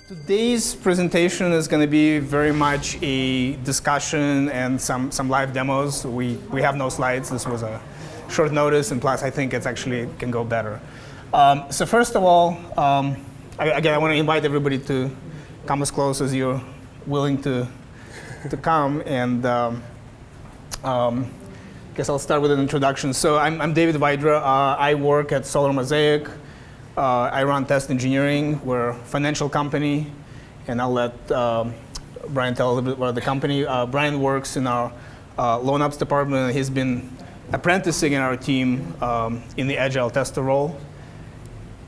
Today's presentation is going to be very much a discussion and some live demos. We have no slides. This was a short notice, and plus I think it's actually can go better. So first of all, again, I want to invite everybody to come as close as you're willing to come, and guess I'll start with an introduction. So I'm David Vidra. I work at Mosaic. I run test engineering. We're a financial company, and I'll let Brian tell a little bit about the company. Brian works in our loan ops department, and he's been apprenticing in our team in the Agile Tester role.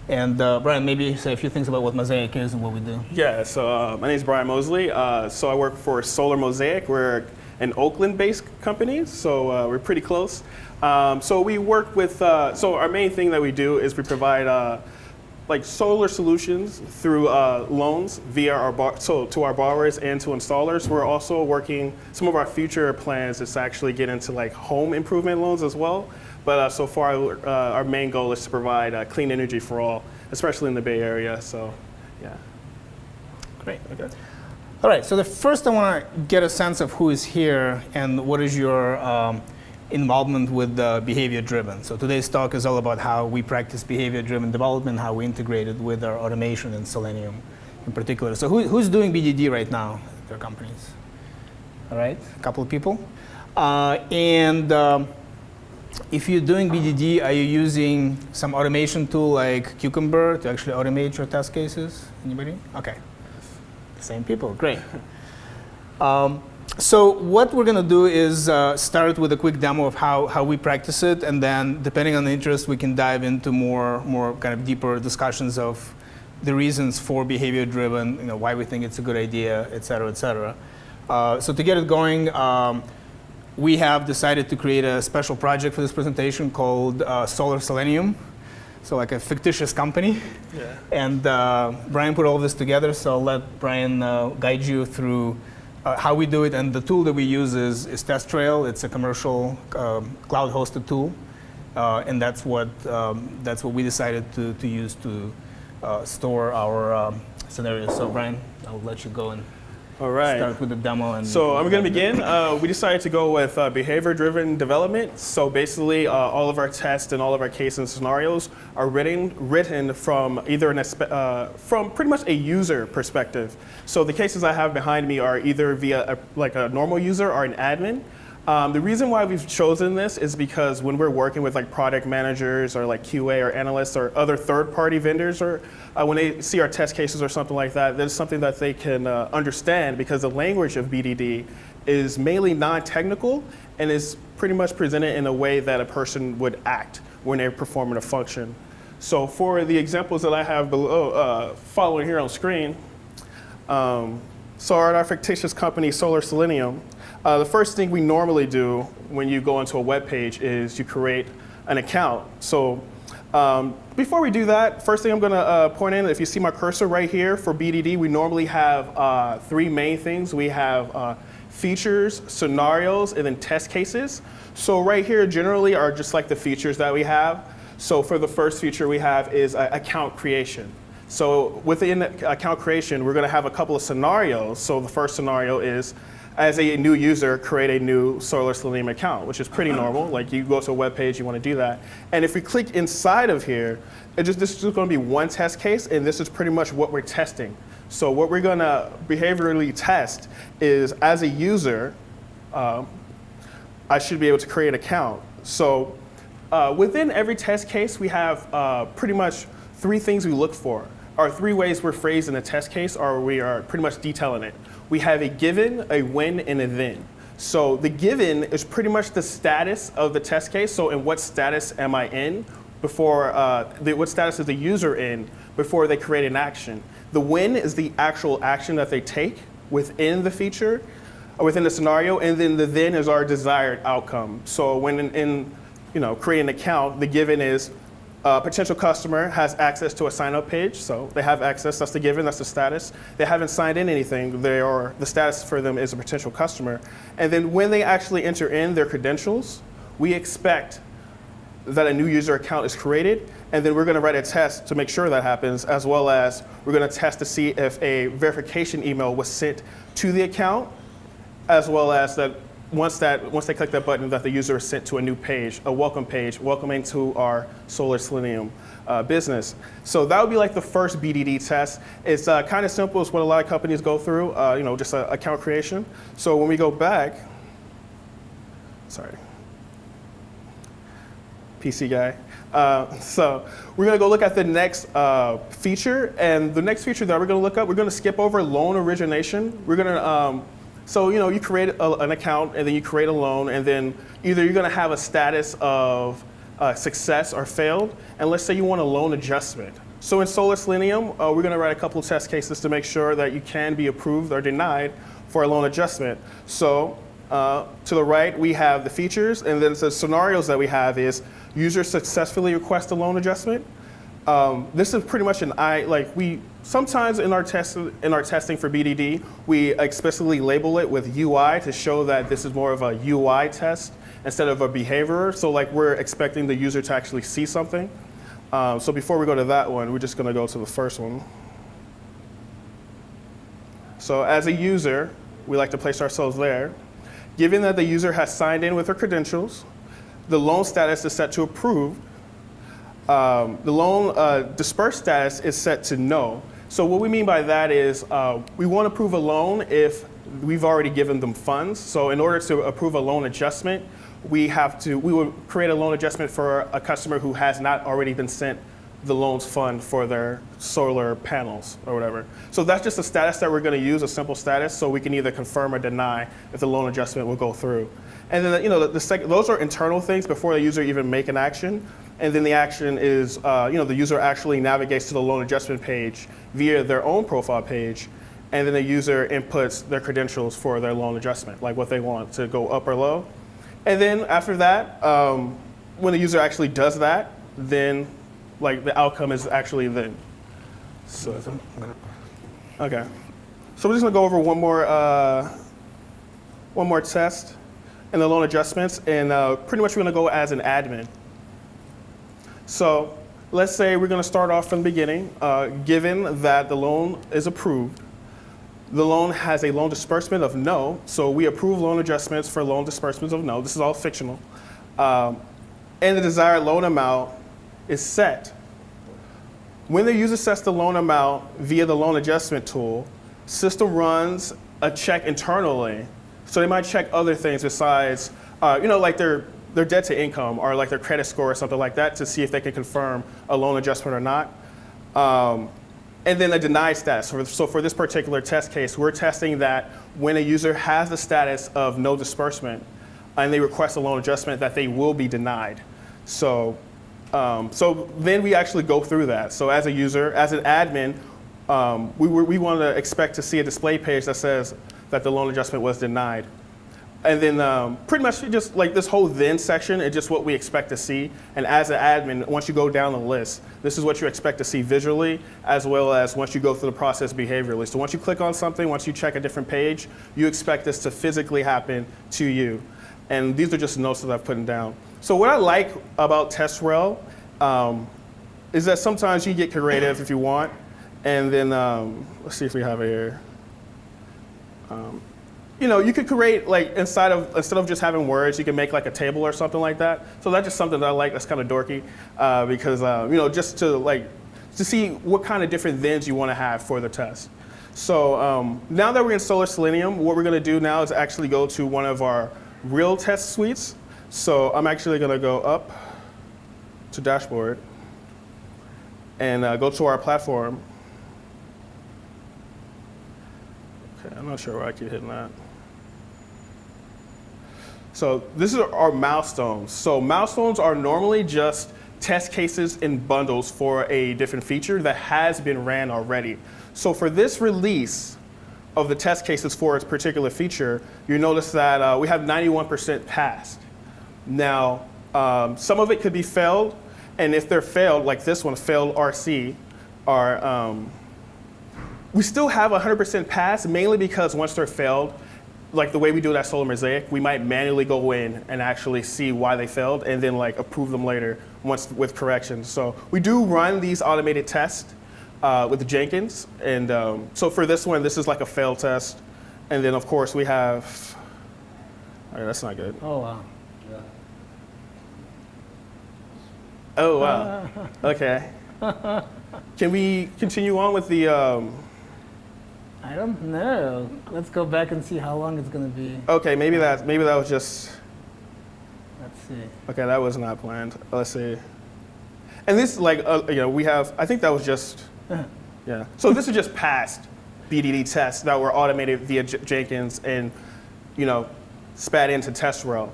And Brian, maybe say a few things about what Mosaic is and what we do. Yeah, so my name is Brian Mosley. So I work for Mosaic. We're an Oakland-based company, so we're pretty close. So we work with, so our main thing that we do is we provide like solar solutions through loans via to our borrowers and to installers. We're also working, some of our future plans is to actually get into like home improvement loans as well. But so far, our main goal is to provide clean energy for all, especially in the Bay Area. So, yeah. Great. Okay. All right. So the first, I want to get a sense of who is here and what is your involvement with behavior-driven. So today's talk is all about how we practice behavior-driven development, how we integrate it with our automation and Selenium in particular. So who's doing BDD right now at their companies? All right, a couple of people. If you're doing BDD, are you using some automation tool like Cucumber to actually automate your test cases? Anybody? Okay. Same people, great. So what we're going to do is start with a quick demo of how we practice it, and then depending on the interest, we can dive into more kind of deeper discussions of the reasons for behavior-driven, why we think it's a good idea, et cetera, et cetera. So to get it going, we have decided to create a special project for this presentation called Solar Selenium. So like a fictitious company. Yeah. And Brian put all this together, so I'll let Brian guide you through how we do it. And the tool that we use is TestRail. It's a commercial cloud-hosted tool. And that's what we decided to use to store our scenarios. So Brian, I'll let you go and start with the demo. So I'm going to begin. We decided to go with behavior-driven development. So basically, all of our tests and all of our cases and scenarios are written from either from pretty much a user perspective. So the cases I have behind me are either via a normal user or an admin. The reason why we've chosen this is because when we're working with like product managers or like QA or analysts or other third-party vendors, or when they see our test cases or something like that, there's something that they can understand, because the language of BDD is mainly non-technical and is pretty much presented in a way that a person would act when they're performing a function. So for the examples that I have below, following here on screen, so at our fictitious company, Solar Selenium, the first thing we normally do when you go into a web page is you create an account. So before we do that, first thing I'm going to point in, if you see my cursor right here for BDD, we normally have three main things. We have features, scenarios, and then test cases. So right here generally are just like the features that we have. So for the first feature we have is account creation. So within account creation, we're going to have a couple of scenarios. So the first scenario is, as a new user, create a new Solar Selenium account, which is pretty normal. Like you go to a web page, you want to do that. And if we click inside of here, this is just going to be one test case, and this is pretty much what we're testing. So what we're going to behaviorally test is, as a user, I should be able to create an account. So within every test case, we have pretty much three things we look for, or three ways we're phrased in a test case, or we are pretty much detailing it. We have a given, a when, and a then. So the given is pretty much the status of the test case. So in what status am I in before, what status is the user in before they create an action. The when is the actual action that they take within the feature, or within the scenario, and then the then is our desired outcome. So when in creating an account, the given is a potential customer has access to a sign-up page, so they have access, that's the given, that's the status. They haven't signed in anything, the status for them is a potential customer. And then when they actually enter in their credentials, we expect that a new user account is created, and then we're going to write a test to make sure that happens, as well as we're going to test to see if a verification email was sent to the account, as well as that once they click that button, that the user is sent to a new page, a welcome page, welcoming to our Solar Selenium business. So that would be like the first BDD test. It's kind of simple. It's what a lot of companies go through, just account creation. So when we go back, sorry, PC guy. So we're going to go look at the next feature, and the next feature that we're going to look up, we're going to skip over loan origination. We're going to, so you create an account, and then you create a loan, and then either you're going to have a status of success or failed, and let's say you want a loan adjustment. So in Solar Selenium, we're going to write a couple of test cases to make sure that you can be approved or denied for a loan adjustment. So to the right, we have the features, and then the scenarios that we have is user successfully request a loan adjustment. This is pretty much sometimes in our testing for BDD, we explicitly label it with UI to show that this is more of a UI test instead of a behavior. So like we're expecting the user to actually see something. So before we go to that one, we're just going to go to the first one. So as a user, we like to place ourselves there. Given that the user has signed in with her credentials, the loan status is set to approved. The loan dispersed status is set to no. So what we mean by that is we want to approve a loan if we've already given them funds. So in order to approve a loan adjustment, we would create a loan adjustment for a customer who has not already been sent the loans fund for their solar panels or whatever. So that's just a status that we're going to use, a simple status, so we can either confirm or deny if the loan adjustment will go through. And then those are internal things before the user even make an action. And then the action is the user actually navigates to the loan adjustment page via their own profile page, and then the user inputs their credentials for their loan adjustment, like what they want to go up or low. And then after that, when the user actually does that, then the outcome is actually then. So, okay. So we're just gonna go over one more test in the loan adjustments, and pretty much we're gonna go as an admin. So let's say we're gonna start off from the beginning. Given that the loan is approved, the loan has a loan disbursement of no, so we approve loan adjustments for loan disbursements of no. This is all fictional. And the desired loan amount is set. When the user sets the loan amount via the loan adjustment tool, system runs a check internally. So they might check other things besides, like their debt to income or like their credit score or something like that to see if they can confirm a loan adjustment or not. And then a denied status. So for this particular test case, we're testing that when a user has the status of no disbursement and they request a loan adjustment, that they will be denied. So then we actually go through that. So as a user, as an admin, we want to expect to see a display page that says that the loan adjustment was denied. And then pretty much just like this whole then section is just what we expect to see. And as an admin, once you go down the list, this is what you expect to see visually, as well as once you go through the process behaviorally. So once you click on something, once you check a different page, you expect this to physically happen to you. And these are just notes that I've put down. So what I like about TestRail is that sometimes you get creative if you want. And then let's see if we have it here. You could create instead of just having words, you can make like a table or something like that. So that's just something that I like. That's kind of dorky because just to see what kind of different thens you want to have for the test. So now that we're in Solar Selenium, what we're going to do now is actually go to one of our real test suites. So I'm actually going to go up to dashboard and go to our platform. Okay, I'm not sure why I keep hitting that. So this is our milestones. So milestones are normally just test cases in bundles for a different feature that has been ran already. So for this release of the test cases for its particular feature, you notice that we have 91% passed. Now, some of it could be failed, and if they're failed, like this one, failed RC, we still have 100% pass, mainly because once they're failed, like the way we do it at Solar Mosaic, we might manually go in and actually see why they failed and then like approve them later once with corrections. So we do run these automated tests with Jenkins. And so for this one, this is like a fail test. And then of course we have, all right, that's not good. Oh, wow. Oh, wow. Okay. Can we continue on with the, I don't know. Let's go back and see how long it's going to be. okay, maybe that was just, Let's see. okay, that was not planned. Let's see. And this, like, you know, we have, I think that was just, yeah. So this is just past BDD tests that were automated via Jenkins and, you know, spat into TestRail.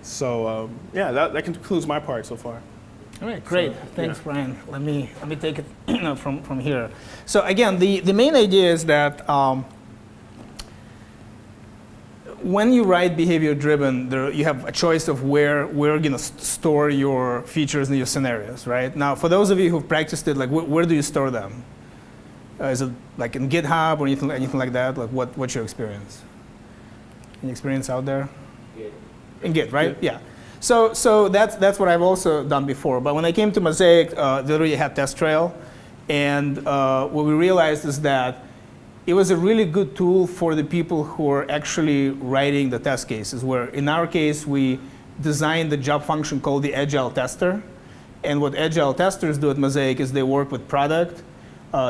So, yeah, that concludes my part so far. All right, great. So, Thanks, yeah. Brian. Let me take it from here. So again, the main idea is that when you write behavior-driven, you have a choice of where you're going to store your features and your scenarios, right? Now, for those of you who've practiced it, like where do you store them? Is it like in GitHub or anything like that? Like what's your experience? Any experience out there? Git. In Git, right? Yeah. So that's what I've also done before. But when I came to Mosaic, they already had TestRail. And what we realized is that it was a really good tool for the people who are actually writing the test cases, where in our case, we designed the job function called the Agile Tester. And what Agile Testers do at Mosaic is they work with product,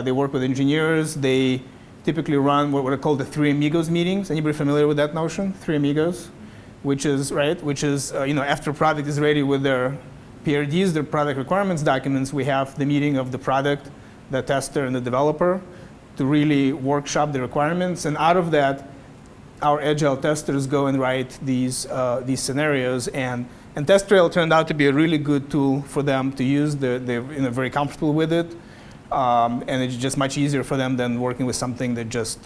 they work with engineers, they typically run what are called the Three Amigos meetings. Anybody familiar with that notion? Three Amigos? Which is, you know, after product is ready with their PRDs, their product requirements documents, we have the meeting of the product, the tester, and the developer to really workshop the requirements. And out of that, our Agile testers go and write these scenarios. And TestRail turned out to be a really good tool for them to use. They're very comfortable with it. And it's just much easier for them than working with something that just,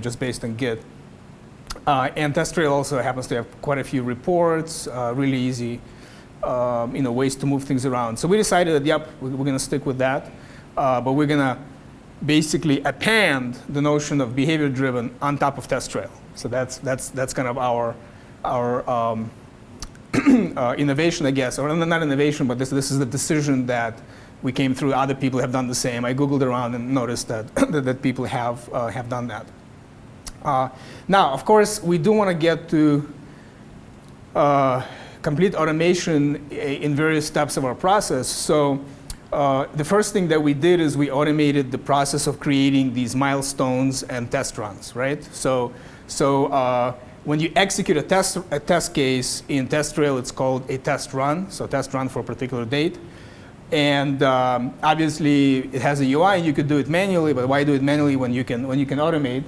just based on Git. And TestRail also happens to have quite a few reports, really easy, ways to move things around. So we decided that, yep, we're going to stick with that, but we're going to basically append the notion of behavior-driven on top of TestRail. So that's kind of our innovation, I guess, or not innovation, but this is the decision that we came through. Other people have done the same. I Googled around and noticed that that people have done that. Now, of course, we do want to get to complete automation in various steps of our process. So the first thing that we did is we automated the process of creating these milestones and test runs, right? So when you execute a test case in TestRail, it's called a test run, so test run for a particular date. And obviously, it has a UI, and you could do it manually, but why do it manually when you can automate?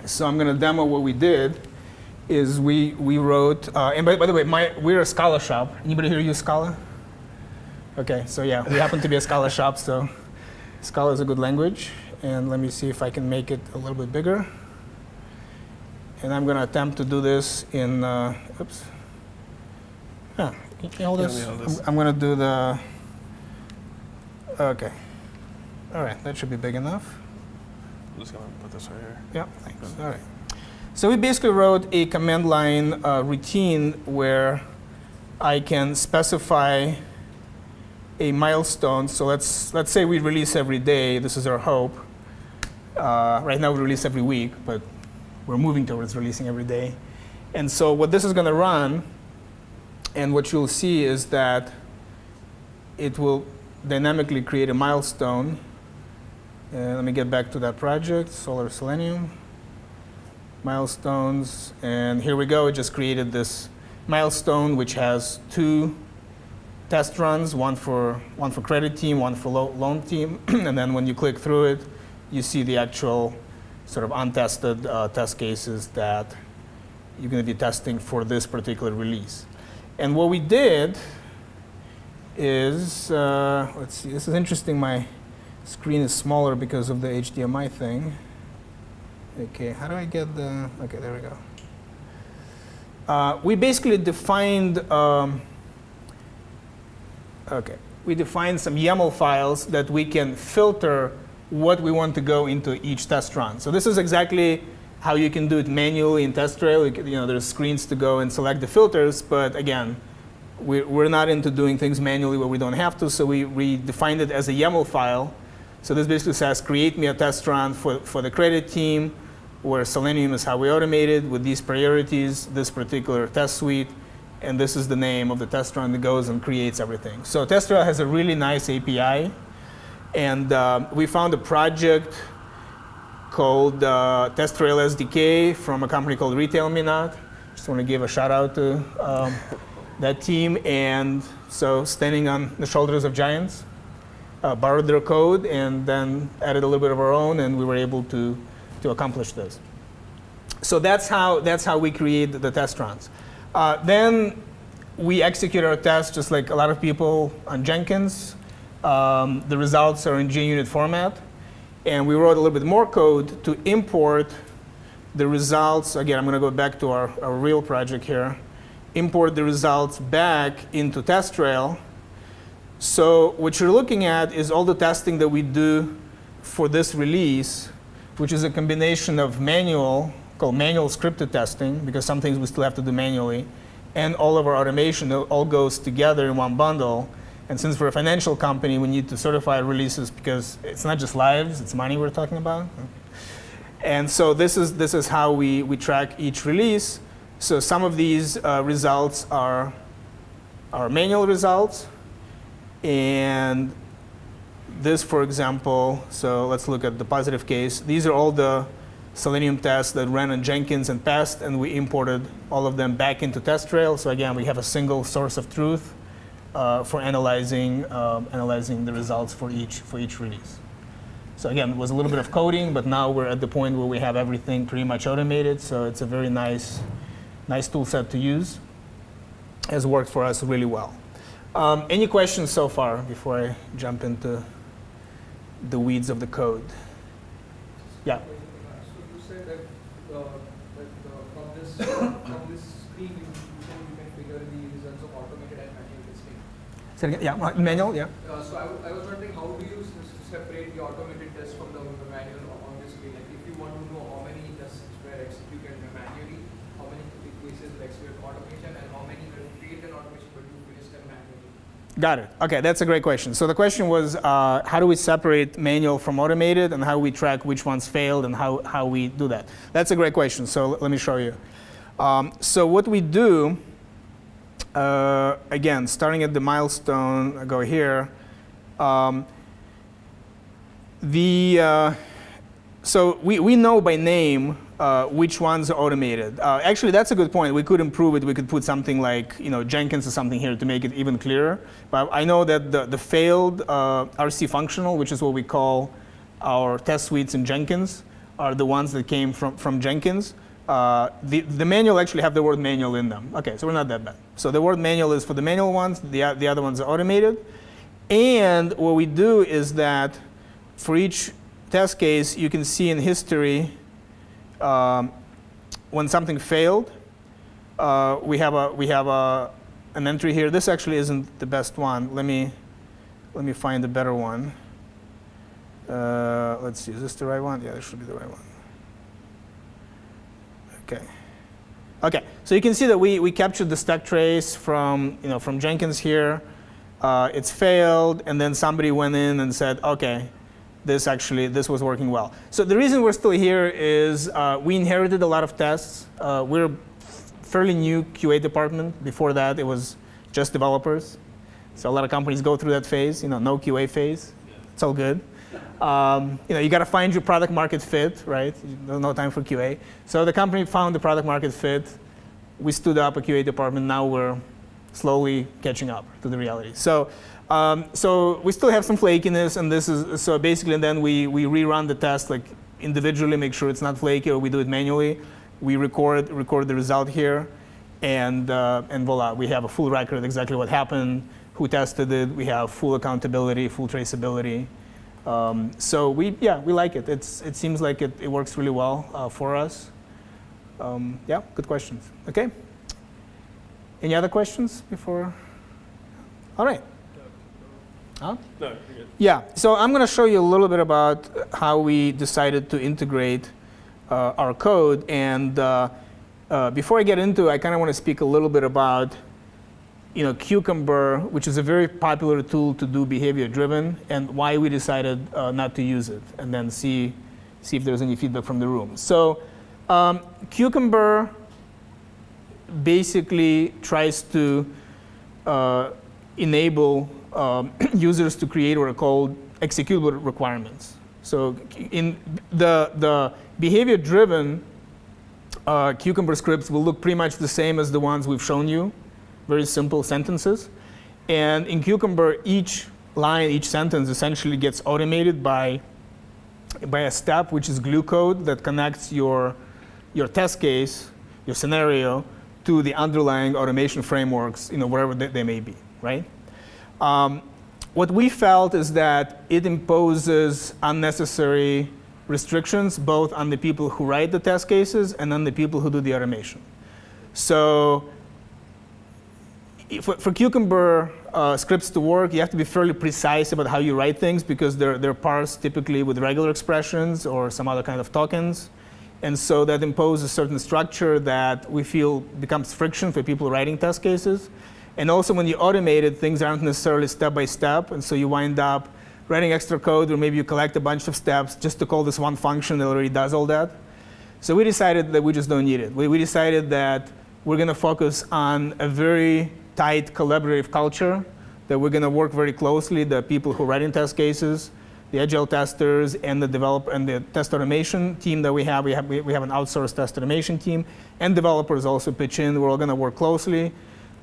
So I'm going to demo what we did. Is we wrote, and by the way, we're a Scala shop. Anybody here use Scala? Okay, so yeah, we happen to be a Scala shop, so Scala is a good language. And let me see if I can make it a little bit bigger. And I'm going to attempt to do this in, oops. Can you hold this? I'm going to do the, okay. All right, that should be big enough. I'm just going to put this right here. Yeah, thanks. All right. So we basically wrote a command line routine where I can specify a milestone. So let's say we release every day. This is our hope. Right now we release every week, but we're moving towards releasing every day. And so what this is going to run, and what you'll see is that it will dynamically create a milestone. Let me get back to that project, Solar Selenium. Milestones, and here we go. It just created this milestone which has two test runs, one for credit team, one for loan team, and then when you click through it, you see the actual sort of untested test cases that you're going to be testing for this particular release. And what we did is, let's see, this is interesting. My screen is smaller because of the HDMI thing. Okay, how do I get the, okay, there we go. We basically defined, we defined some YAML files that we can filter what we want to go into each test run. So this is exactly how you can do it manually in TestRail. There's screens to go and select the filters, but again, we're not into doing things manually where we don't have to, so we defined it as a YAML file. So this basically says, create me a test run for the credit team, where Selenium is how we automated with these priorities, this particular test suite, and this is the name of the test run that goes and creates everything. So TestRail has a really nice API, and we found a project called TestRail SDK from a company called Retail Me Not. Just want to give a shout out to that team. And so standing on the shoulders of giants, borrowed their code and then added a little bit of our own, and we were able to accomplish this. So that's how we create the test runs. Then we execute our tests just like a lot of people on Jenkins. The results are in JUnit format. And we wrote a little bit more code to import the results. Again, I'm going to go back to our real project here. Import the results back into TestRail. So what you're looking at is all the testing that we do for this release, which is a combination of manual, called manual scripted testing, because some things we still have to do manually, and all of our automation. It all goes together in one bundle. And since we're a financial company, we need to certify releases because it's not just lives, it's money we're talking about. And so this is how we track each release. So some of these results are manual results. And this, for example, so let's look at the positive case. These are all the Selenium tests that ran on Jenkins and passed, and we imported all of them back into TestRail. So again, we have a single source of truth for analyzing the results for each release. So again, it was a little bit of coding, but now we're at the point where we have everything pretty much automated. So it's a very nice tool set to use. Has worked for us really well. Any questions so far before I jump into the weeds of the code? Yeah. So you said that from this screen you can figure the results of automated and manual testing. Yeah, manual, yeah. So I was wondering, how do you separate the automated tests from the manual on this screen? Like if you want to know how many tests were executed manually, how many cases were executed automation, and how many were created automation but you finished them manually? Got it. Okay, that's a great question. So the question was, how do we separate manual from automated, and how we track which ones failed, and how we do that? That's a great question. So let me show you. So what we do, again, starting at the milestone, I go here. So we know by name which ones are automated. Actually, that's a good point. We could improve it. We could put something like Jenkins or something here to make it even clearer. But I know that the failed RC functional, which is what we call our test suites in Jenkins, are the ones that came from Jenkins. The manual actually have the word manual in them. Okay, so we're not that bad. So the word manual is for the manual ones. The other ones are automated. And what we do is that for each test case, you can see in history when something failed. We have an entry here. This actually isn't the best one. Let me find a better one. Let's see. Is this the right one? Yeah, this should be the right one. Okay. Okay. So you can see that we captured the stack trace from Jenkins here. It's failed, and then somebody went in and said, okay, this was working well. So the reason we're still here is we inherited a lot of tests. We're a fairly new QA department. Before that, it was just developers. So a lot of companies go through that phase, no QA phase. It's all good. You got to find your product market fit, right? There's no time for QA. So the company found the product market fit. We stood up a QA department. Now we're slowly catching up to the reality. So we still have some flakiness, and this is so basically. And then we rerun the test like individually, make sure it's not flaky, or we do it manually. We record the result here, and voila, we have a full record exactly what happened, who tested it. We have full accountability, full traceability. So we like it. It seems like it works really well for us. Yeah, good questions. Okay. Any other questions before? All right. Huh? No, you're good. Yeah. So I'm going to show you a little bit about how we decided to integrate our code. And before I get into it, I kind of want to speak a little bit about Cucumber, which is a very popular tool to do behavior-driven, and why we decided not to use it, and then see if there's any feedback from the room. So Cucumber basically tries to enable users to create what are called executable requirements. So in the behavior-driven Cucumber scripts will look pretty much the same as the ones we've shown you. Very simple sentences. And in Cucumber, each line, each sentence essentially gets automated by a step, which is glue code that connects your test case, your scenario, to the underlying automation frameworks, wherever they may be, right? What we felt is that it imposes unnecessary restrictions, both on the people who write the test cases and on the people who do the automation. So for Cucumber scripts to work, you have to be fairly precise about how you write things, because they're parsed typically with regular expressions or some other kind of tokens. And so that imposes a certain structure that we feel becomes friction for people writing test cases. And also when you automate it, things aren't necessarily step by step. And so you wind up writing extra code, or maybe you collect a bunch of steps just to call this one function that already does all that. So we decided that we just don't need it. We decided that we're going to focus on a very tight collaborative culture, that we're going to work very closely, the people who write in test cases, the Agile Testers, and the test automation team that we have. We have an outsourced test automation team, and developers also pitch in. We're all going to work closely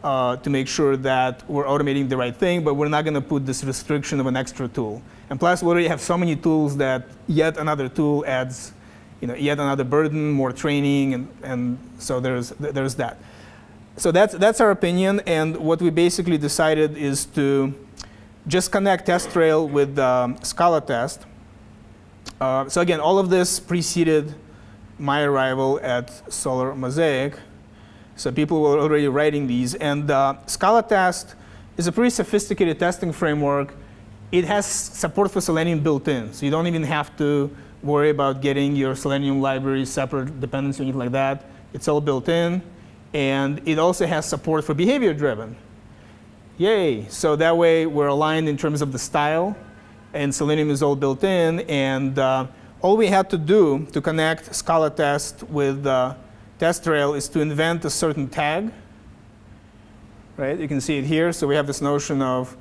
to make sure that we're automating the right thing, but we're not going to put this restriction of an extra tool. And plus, we already have so many tools that yet another tool adds, yet another burden, more training, and so there's that. So that's our opinion, and what we basically decided is to just connect TestRail with Scala Test. So again, all of this preceded my arrival at Solar Mosaic. So people were already writing these. And Scala Test is a pretty sophisticated testing framework. It has support for Selenium built in. So you don't even have to worry about getting your Selenium library separate dependency or anything like that. It's all built in. And it also has support for behavior-driven. Yay. So that way, we're aligned in terms of the style. And Selenium is all built in. And all we had to do to connect Scala Test with TestRail is to invent a certain tag. Right? You can see it here. So we have this notion of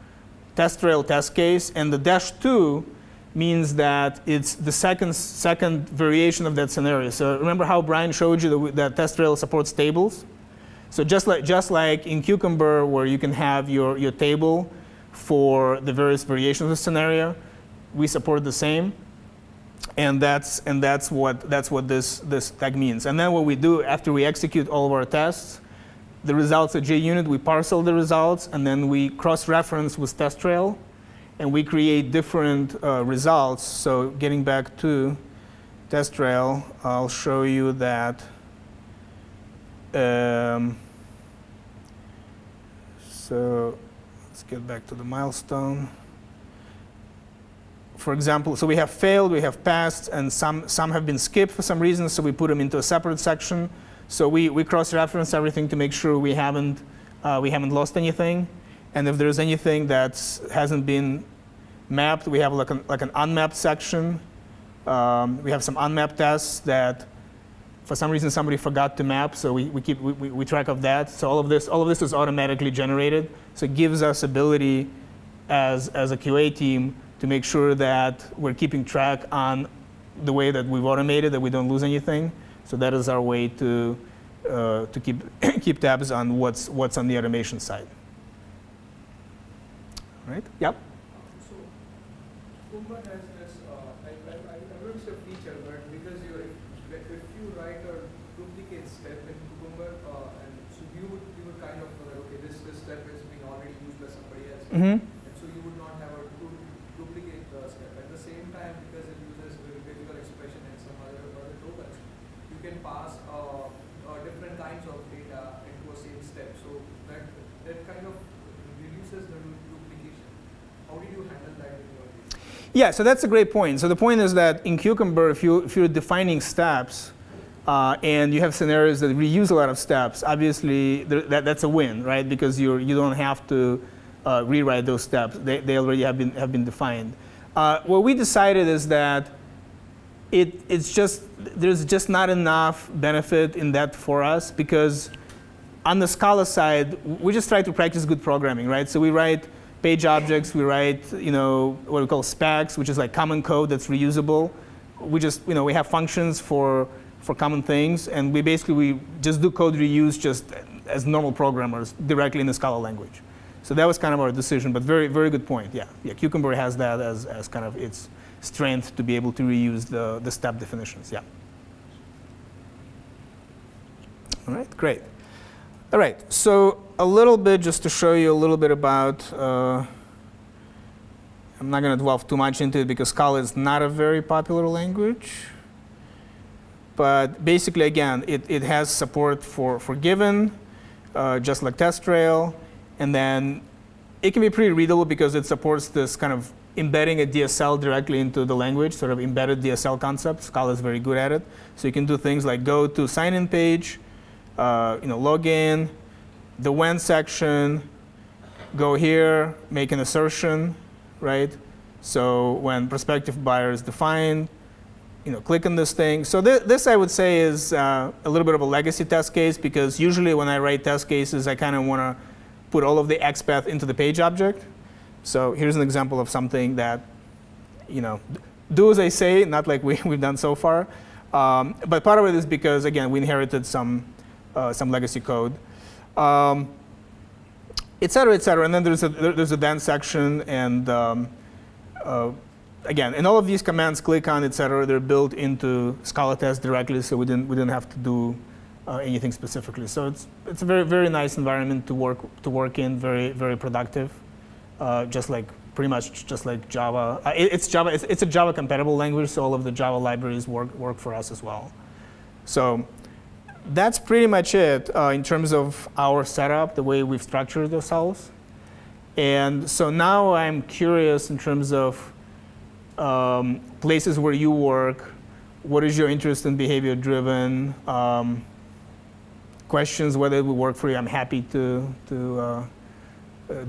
TestRail test case. And the -2 means that it's the second variation of that scenario. So remember how Brian showed you that TestRail supports tables? So just like in Cucumber, where you can have your table for the various variations of the scenario, we support the same. And that's what this tag means. And then what we do after we execute all of our tests, the results at JUnit, we parcel the results, and then we cross-reference with TestRail, and we create different results. So getting back to TestRail, I'll show you that. So let's get back to the milestone. For example, so we have failed, we have passed, and some have been skipped for some reason, so we put them into a separate section. So we cross-reference everything to make sure we haven't lost anything. And if there's anything that hasn't been mapped, we have like an unmapped section. We have some unmapped tests that for some reason somebody forgot to map, so we track of that. So all of this is automatically generated. So it gives us ability as a QA team to make sure that we're keeping track on the way that we've automated, that we don't lose anything. So that is our way to keep tabs on what's on the automation side. Right? Yep. So Cucumber has this. I noticed a feature, but because if you write a duplicate step in Cucumber, and so you would kind of know that okay, this step is being already used by somebody else. Mm-hmm. And so you would not have a duplicate step. At the same time, because it uses variable expression and some other tokens, you can pass different kinds of data into a same step. So that kind of reduces the duplication. How did you handle that in your case? Yeah, so that's a great point. So the point is that in Cucumber, if you're defining steps and you have scenarios that reuse a lot of steps, obviously that's a win, right? Because you don't have to rewrite those steps. They already have been defined. What we decided is that there's just not enough benefit in that for us, because on the Scala side, we just try to practice good programming, right? So we write page objects, we write, what we call specs, which is like common code that's reusable. We just, we have functions for common things, and we just do code reuse just as normal programmers directly in the Scala language. So that was kind of our decision, but very, very good point. Yeah, Cucumber has that as kind of its strength to be able to reuse the step definitions. Yeah. All right, great. All right, so a little bit, just to show you a little bit about, I'm not going to delve too much into it because Scala is not a very popular language. But basically, again, it has support for given, just like TestRail. And then it can be pretty readable because it supports this kind of embedding a DSL directly into the language, sort of embedded DSL concept. Scala is very good at it. So you can do things like go to sign-in page, log in, the when section, go here, make an assertion, right? So when prospective buyer is defined, click on this thing. So this I would say is a little bit of a legacy test case, because usually when I write test cases, I kind of want to put all of the XPath into the page object. So here's an example of something that, do as I say, not like we've done so far. But part of it is because, again, we inherited some legacy code, et cetera, et cetera. And then there's a then section, and again, and all of these commands, click on, et cetera, they're built into Scala Test directly, so we didn't have to do anything specifically. So it's a very, very nice environment to work in, very, very productive, pretty much just like Java. It's Java. It's a Java compatible language, so all of the Java libraries work for us as well. So that's pretty much it in terms of our setup, the way we've structured ourselves. And so now I'm curious in terms of places where you work. What is your interest in behavior-driven? Questions, whether it will work for you. I'm happy to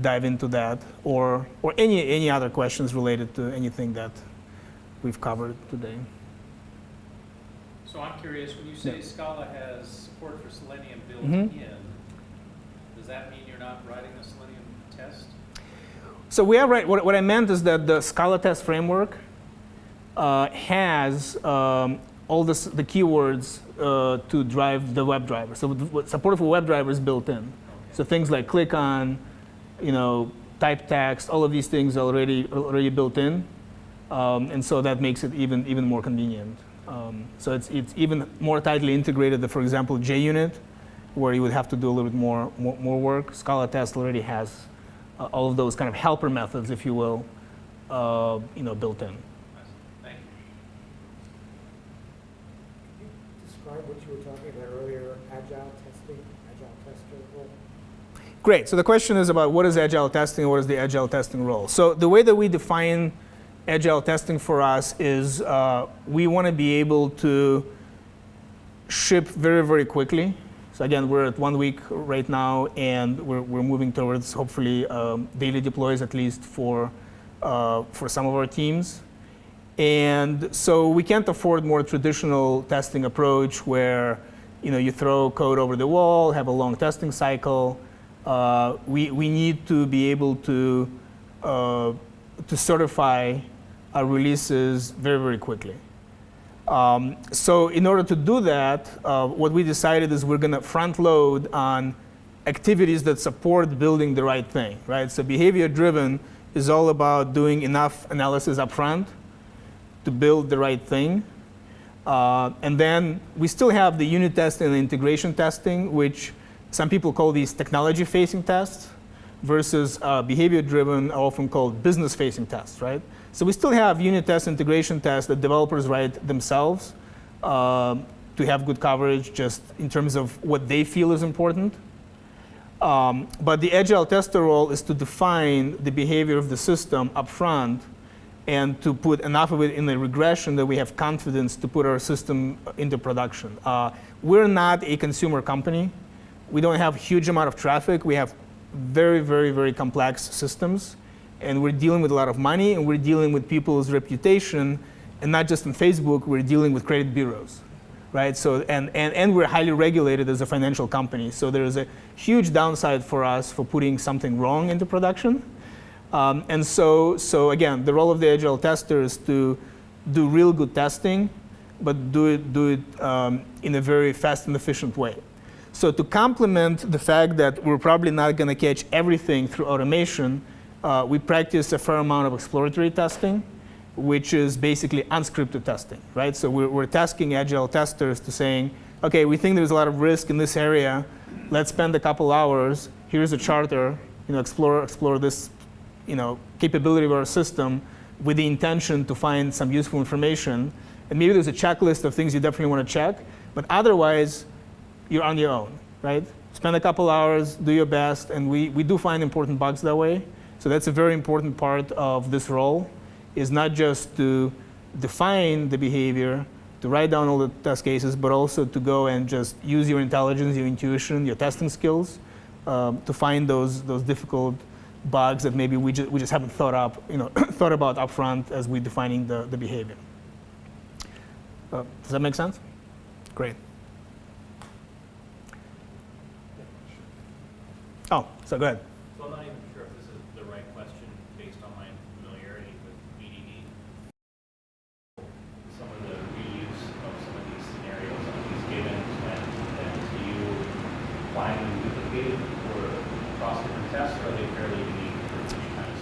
dive into that, or any other questions related to anything that we've covered today. So I'm curious, when you say Scala has support for Selenium built in, does that mean you're not writing the Selenium test? So we are right. What I meant is that the Scala Test framework has all the keywords to drive the WebDriver. So support for WebDriver is built in. Okay. So things like click on, type text, all of these things are already built in, and so that makes it even more convenient. So it's even more tightly integrated. For example, JUnit, where you would have to do a little bit more work. Scala Test already has all of those kind of helper methods, if you will, built in. Thank you. Can you describe what you were talking about earlier, Agile Testing, Agile Tester role? Great. So the question is about what is Agile Testing and what is the Agile Testing role. So the way that we define Agile Testing for us is we want to be able to ship very, very quickly. So again, we're at 1 week right now, and we're moving towards hopefully daily deploys, at least for some of our teams. And so we can't afford more traditional testing approach where you throw code over the wall, have a long testing cycle. We need to be able to certify our releases very, very quickly. So in order to do that, what we decided is we're going to front load on activities that support building the right thing, right? So behavior-driven is all about doing enough analysis up front to build the right thing. And then we still have the unit testing and integration testing, which some people call these technology-facing tests, versus behavior-driven, often called business-facing tests, right? So we still have unit tests, integration tests that developers write themselves to have good coverage, just in terms of what they feel is important. But the Agile Tester role is to define the behavior of the system up front and to put enough of it in the regression that we have confidence to put our system into production. We're not a consumer company. We don't have a huge amount of traffic. We have very, very, very complex systems. And we're dealing with a lot of money, and we're dealing with people's reputation. And not just on Facebook, we're dealing with credit bureaus, right? So, and we're highly regulated as a financial company. So there's a huge downside for us for putting something wrong into production. And so again, the role of the Agile tester is to do real good testing, but do it in a very fast and efficient way. So to complement the fact that we're probably not going to catch everything through automation, we practice a fair amount of exploratory testing, which is basically unscripted testing, right? So we're tasking Agile testers to saying, okay, we think there's a lot of risk in this area. Let's spend a couple hours. Here's a charter. Explore this, capability of our system with the intention to find some useful information. And maybe there's a checklist of things you definitely want to check, but otherwise, you're on your own, right? Spend a couple hours, do your best, and we do find important bugs that way. So that's a very important part of this role, is not just to define the behavior, to write down all the test cases, but also to go and just use your intelligence, your intuition, your testing skills to find those difficult bugs that maybe we just haven't thought about upfront as we're defining the behavior. Does that make sense? Great. Oh, so go ahead. So I'm not even sure if this is the right question based on my familiarity with BDD. Some of the reuse of some of these scenarios on these givens, and do you find them duplicated for across different tests, or are they fairly unique for each kind of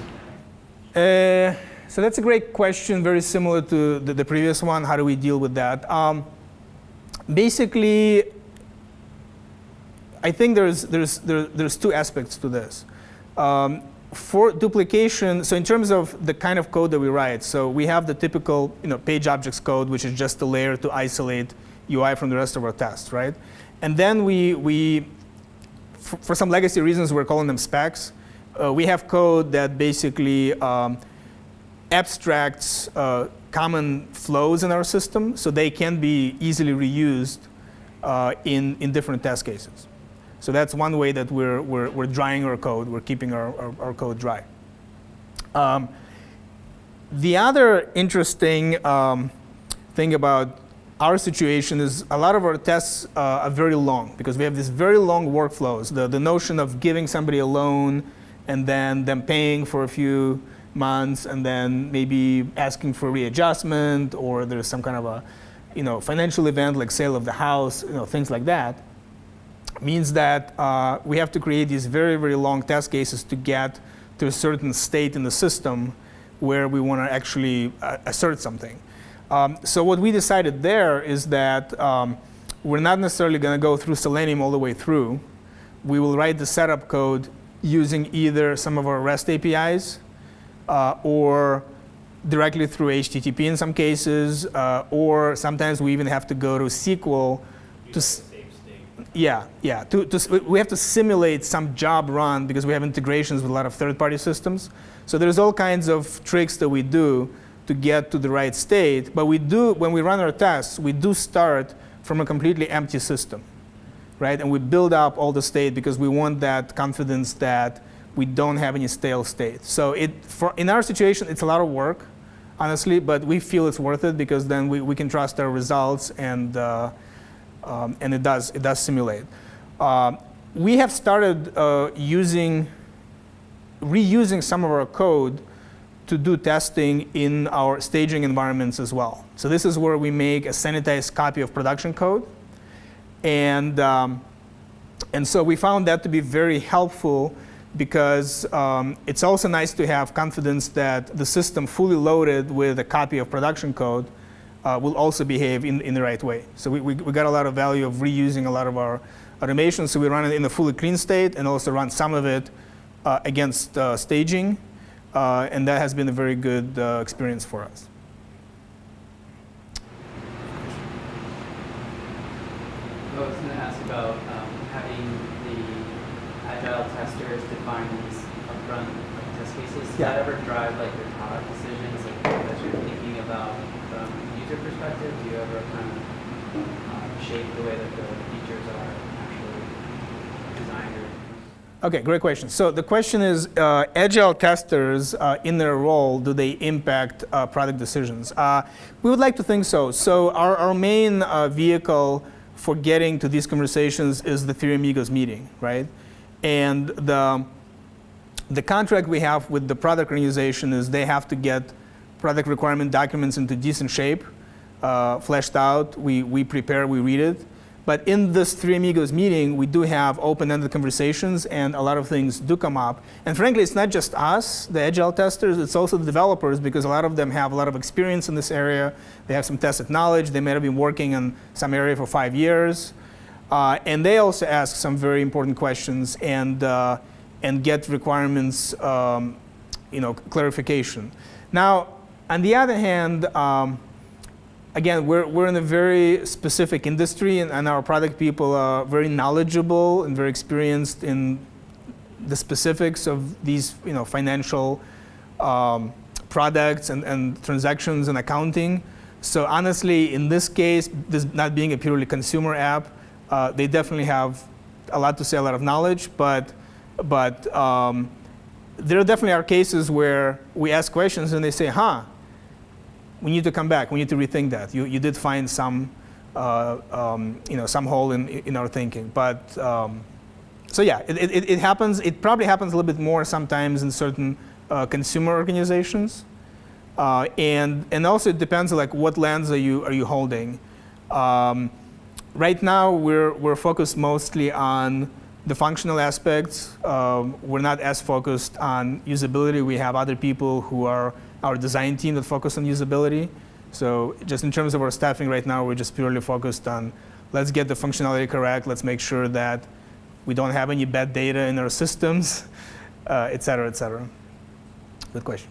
scenario? So that's a great question, very similar to the previous one. How do we deal with that? Basically, I think there's two aspects to this. For duplication, so in terms of the kind of code that we write, so we have the typical page objects code, which is just a layer to isolate UI from the rest of our tests, right? And then we for some legacy reasons, we're calling them specs. We have code that basically abstracts common flows in our system, so they can be easily reused in different test cases. So that's one way that we're drying our code. We're keeping our code dry. The other interesting thing about our situation is a lot of our tests are very long because we have these very long workflows. The notion of giving somebody a loan and then them paying for a few months and then maybe asking for readjustment, or there's some kind of a financial event like sale of the house, things like that, means that we have to create these very, very long test cases to get to a certain state in the system where we want to actually assert something. So what we decided there is that we're not necessarily going to go through Selenium all the way through. We will write the setup code using either some of our REST APIs or directly through HTTP in some cases, or sometimes we even have to go to SQL to yeah. We have to simulate some job run because we have integrations with a lot of third-party systems. So there's all kinds of tricks that we do to get to the right state. But when we run our tests, we do start from a completely empty system, right? And we build up all the state because we want that confidence that we don't have any stale state. So in our situation, it's a lot of work, honestly, but we feel it's worth it because then we can trust our results and it does simulate. We have started reusing some of our code to do testing in our staging environments as well. So this is where we make a sanitized copy of production code. And so we found that to be very helpful because it's also nice to have confidence that the system fully loaded with a copy of production code will also behave in the right way. So we got a lot of value of reusing a lot of our automation. So we run it in a fully clean state and also run some of it against staging. And that has been a very good experience for us. I was going to ask about having the Agile testers define these upfront test cases. Does that ever drive your product decisions? you're thinking about from a user perspective? Do you ever kind of shape the way that the features are actually designed? Okay, great question. So the question is, Agile testers, in their role, do they impact product decisions? We would like to think so. So our main vehicle for getting to these conversations is the Three Amigos meeting, right? And the contract we have with the product organization is they have to get product requirement documents into decent shape, fleshed out. We prepare, we read it. But in this Three Amigos meeting, we do have open-ended conversations, and a lot of things do come up. And frankly, it's not just us, the Agile testers, it's also the developers, because a lot of them have a lot of experience in this area. They have some tested knowledge. They may have been working in some area for 5 years. And they also ask some very important questions and get requirements, clarification. Now, on the other hand, again, we're in a very specific industry, and our product people are very knowledgeable and very experienced in the specifics of these, financial products and transactions and accounting. So honestly, in this case, this not being a purely consumer app, they definitely have a lot to say, a lot of knowledge. But there definitely are cases where we ask questions and they say, we need to come back. We need to rethink that. You did find some, some hole in our thinking. But so yeah, it happens. It probably happens a little bit more sometimes in certain consumer organizations, and also it depends like what lens are you holding. Right now we're focused mostly on the functional aspects. We're not as focused on usability. We have other people who are our design team that focus on usability. So just in terms of our staffing right now, we're just purely focused on let's get the functionality correct. Let's make sure that we don't have any bad data in our systems, et cetera, et cetera. Good question.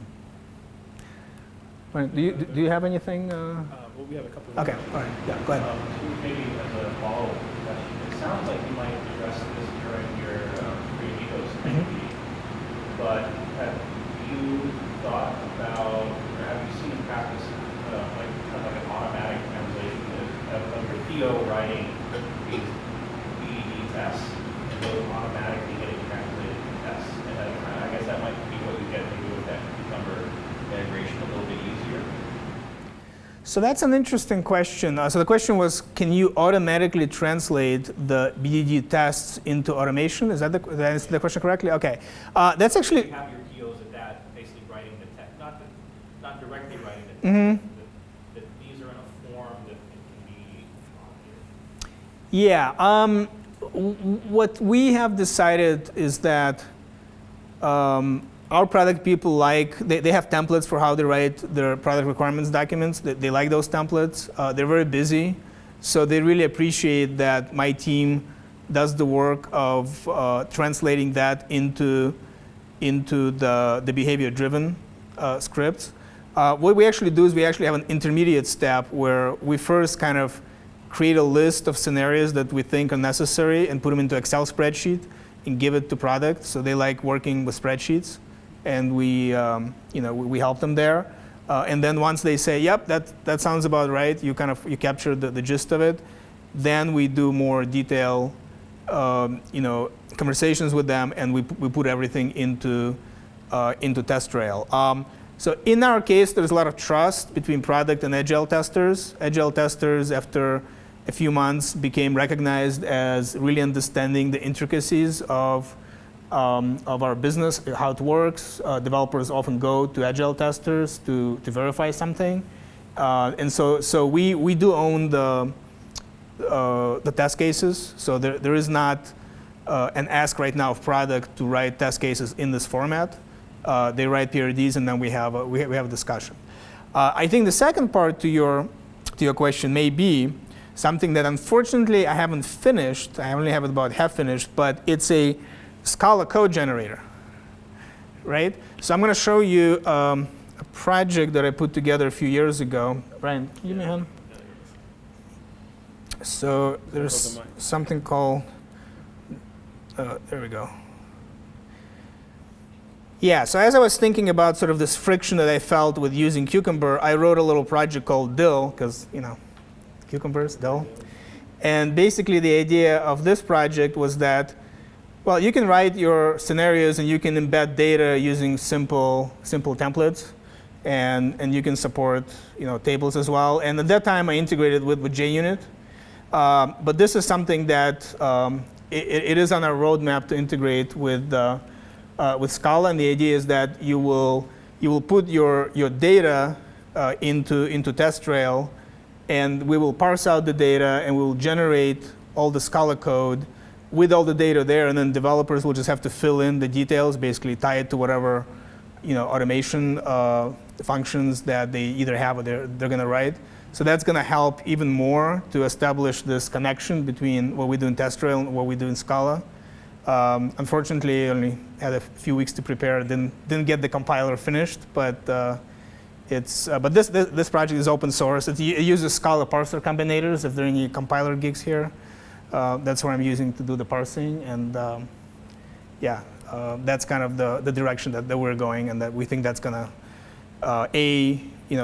Do you have anything? Well, we have a couple. Okay, all right. Yeah, go ahead. Maybe as a follow-up question, it sounds like you might address this during your Three Amigos meeting, but have you thought about, or have you seen in practice, like kind of like an automatic translation of your PO writing these BDD tests, and those automatically getting translated to tests? And then I guess that might be what you get maybe with that cucumber integration a little bit easier. So that's an interesting question. So the question was, can you automatically translate the BDD tests into automation? Is that did I answer the question correctly? Okay. That's actually. You have your POs at that, basically writing the test, not directly writing the test, that these are in a form that it can be automated. Yeah. What we have decided is that our product people they have templates for how they write their product requirements documents. They like those templates. They're very busy, so they really appreciate that my team does the work of translating that into the behavior-driven scripts. What we actually do is we actually have an intermediate step where we first kind of create a list of scenarios that we think are necessary and put them into Excel spreadsheet and give it to product. So they like working with spreadsheets, and we help them there. And then once they say, "Yep, that sounds about right," you capture the gist of it. Then we do more detailed, conversations with them, and we put everything into TestRail. So in our case, there's a lot of trust between product and Agile testers. Agile testers, after a few months, became recognized as really understanding the intricacies of our business, how it works. Developers often go to Agile testers to verify something. And so we do own the test cases. So there is not an ask right now of product to write test cases in this format. They write PRDs, and then we have a discussion. I think the second part to your question may be something that unfortunately I haven't finished. I only have it about half finished, but it's a Scala code generator, right? So I'm going to show you a project that I put together a few years ago. Brian, can you give me a hand? So there's something called, there we go. Yeah, so as I was thinking about sort of this friction that I felt with using Cucumber, I wrote a little project called Dill, because, cucumbers, Dill. And basically the idea of this project was that, well, you can write your scenarios and you can embed data using simple templates. And you can support tables as well. And at that time, I integrated with JUnit. But this is something that it is on our roadmap to integrate with Scala. And the idea is that you will put your data into TestRail, and we will parse out the data, and we will generate all the Scala code with all the data there. And then developers will just have to fill in the details, basically tie it to whatever automation functions that they either have or they're going to write. So that's going to help even more to establish this connection between what we do in TestRail and what we do in Scala. Unfortunately, I only had a few weeks to prepare. Didn't get the compiler finished, but this project is open source. It uses Scala parser combinators. If there are any compiler gigs here, that's what I'm using to do the parsing. And that's kind of the direction that we're going, and that we think that's going to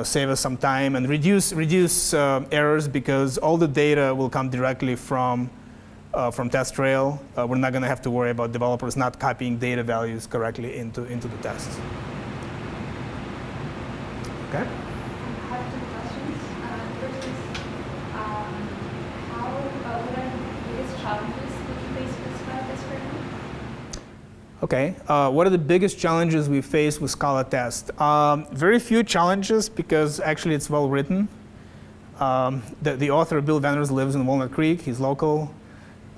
save us some time and reduce errors, because all the data will come directly from TestRail. We're not going to have to worry about developers not copying data values correctly into the tests. Okay. I have two questions. First is, what are the biggest challenges that you face with Scala Test right now? Okay, what are the biggest challenges we face with Scala Test? Very few challenges, because actually it's well written. The author, Bill Vendors, lives in Walnut Creek. He's local.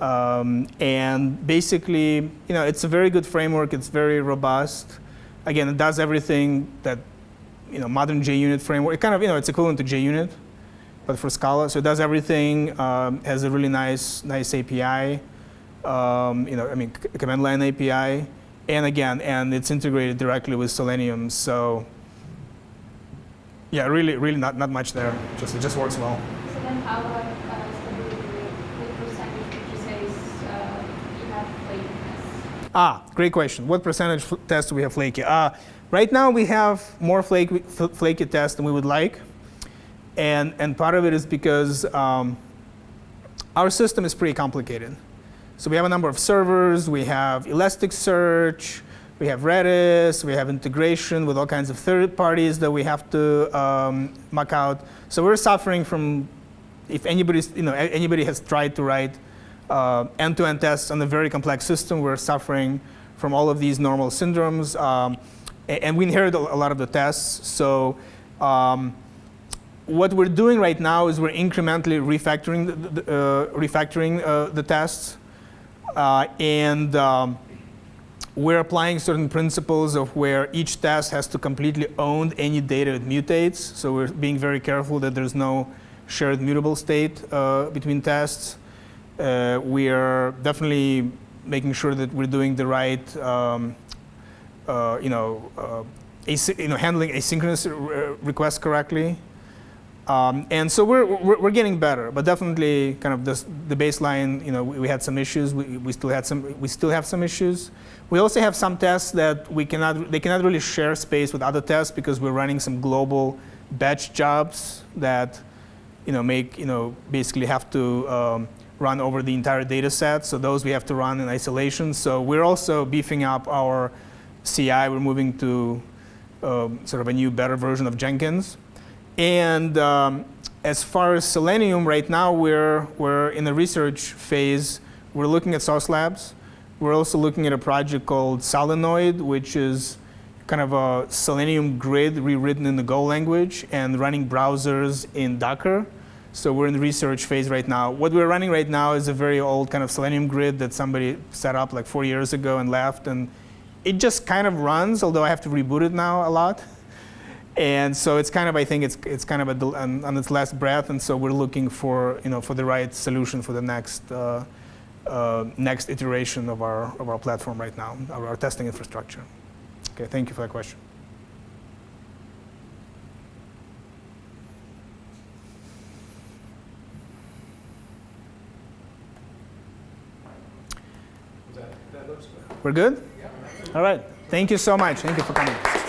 And basically, it's a very good framework. It's very robust. Again, it does everything that modern JUnit framework. It kind of, it's equivalent to JUnit, but for Scala. So it does everything. Has a really nice API. Command line API, and it's integrated directly with Selenium. So, yeah, really not much there. It just works well. So then, how about stability rate? What percentage would you say is you have flakiness? Great question. What percentage tests do we have flaky? Right now we have more flaky tests than we would like, and part of it is because our system is pretty complicated. So we have a number of servers, we have Elasticsearch, we have Redis, we have integration with all kinds of third parties that we have to muck out. So we're suffering from, if anybody has tried to write end-to-end tests on a very complex system, we're suffering from all of these normal syndromes. And we inherit a lot of the tests. So what we're doing right now is we're incrementally refactoring the tests. We're applying certain principles of where each test has to completely own any data it mutates. So we're being very careful that there's no shared mutable state between tests. We are definitely making sure that we're doing the right, handling asynchronous requests correctly. And so we're getting better, but definitely kind of the baseline. We had some issues. We still have some issues. We also have some tests that they cannot really share space with other tests, because we're running some global batch jobs that basically have to run over the entire data set. So those we have to run in isolation. So we're also beefing up our CI. We're moving to sort of a new, better version of Jenkins. And as far as Selenium, right now we're in the research phase. We're looking at source labs. We're also looking at a project called Solenoid, which is kind of a Selenium grid rewritten in the Go language and running browsers in Docker. So we're in the research phase right now. What we're running right now is a very old kind of Selenium grid that somebody set up like 4 years ago and left. And it just kind of runs, although I have to reboot it now a lot. And so it's kind of, I think it's kind of on its last breath, and so we're looking for the right solution for the next iteration of our platform right now, our testing infrastructure. Okay, thank you for that question. That looks good. We're good? Yeah. All right. Thank you so much. Thank you for coming.